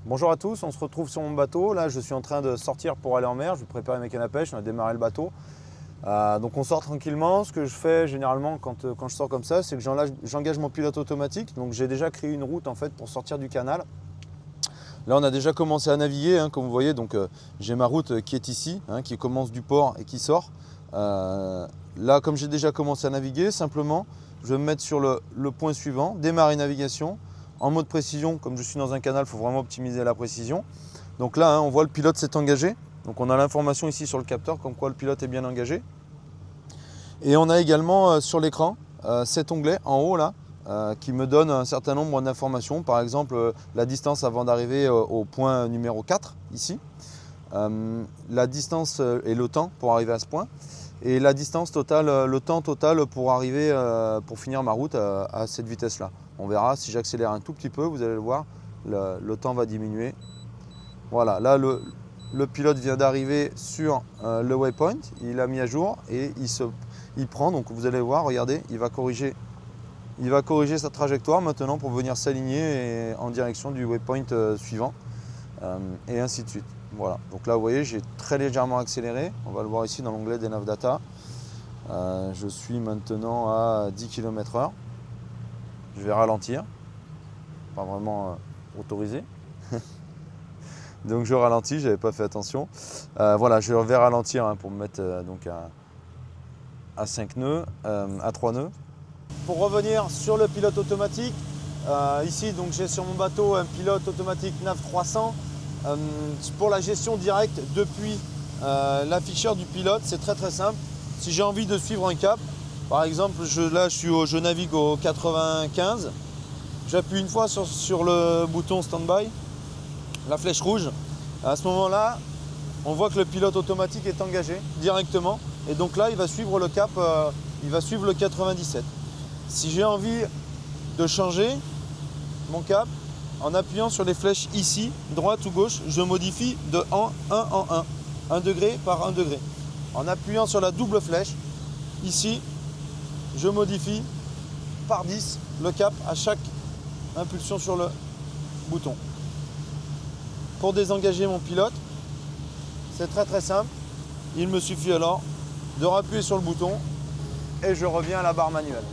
Bonjour à tous, on se retrouve sur mon bateau. Là, je suis en train de sortir pour aller en mer. Je vais préparer mes cannes à pêche, on a démarré le bateau. Donc on sort tranquillement. Ce que je fais généralement quand je sors comme ça, c'est que j'engage mon pilote automatique. Donc j'ai déjà créé une route en fait pour sortir du canal. Là, on a déjà commencé à naviguer, comme vous voyez. Donc j'ai ma route qui est ici, qui commence du port et qui sort. Là, comme j'ai déjà commencé à naviguer, simplement, je vais me mettre sur le point suivant, démarrer navigation. En mode précision, comme je suis dans un canal, il faut vraiment optimiser la précision. Donc là, on voit le pilote s'est engagé. Donc on a l'information ici sur le capteur, comme quoi le pilote est bien engagé. Et on a également sur l'écran cet onglet en haut là, qui me donne un certain nombre d'informations. Par exemple, la distance avant d'arriver au point numéro 4, ici. La distance et le temps pour arriver à ce point. Et la distance totale, le temps total pour arriver, pour finir ma route à cette vitesse-là. On verra, si j'accélère un tout petit peu, vous allez le voir, le temps va diminuer. Voilà, là le pilote vient d'arriver sur le waypoint, il a mis à jour et il prend, donc vous allez voir, regardez, il va corriger sa trajectoire maintenant pour venir s'aligner en direction du waypoint suivant et ainsi de suite. Voilà, donc là vous voyez, j'ai très légèrement accéléré, on va le voir ici dans l'onglet des nav data. Je suis maintenant à 10 km/h. Je vais ralentir, pas vraiment autorisé. Donc je ralentis, j'avais pas fait attention. Voilà, je vais ralentir pour me mettre donc à 5 nœuds, à 3 nœuds. Pour revenir sur le pilote automatique, ici donc j'ai sur mon bateau un pilote automatique NAV 300. Pour la gestion directe depuis l'afficheur du pilote, c'est très simple. Si j'ai envie de suivre un cap, par exemple je navigue au 95, j'appuie une fois sur le bouton standby, la flèche rouge. À ce moment-là, on voit que le pilote automatique est engagé directement et donc là il va suivre le cap, il va suivre le 97. Si j'ai envie de changer mon cap, en appuyant sur les flèches ici, droite ou gauche, je modifie de 1 en 1, 1 degré par 1 degré. En appuyant sur la double flèche, ici, je modifie par 10 le cap à chaque impulsion sur le bouton. Pour désengager mon pilote, c'est très simple. Il me suffit alors de rappuyer sur le bouton et je reviens à la barre manuelle.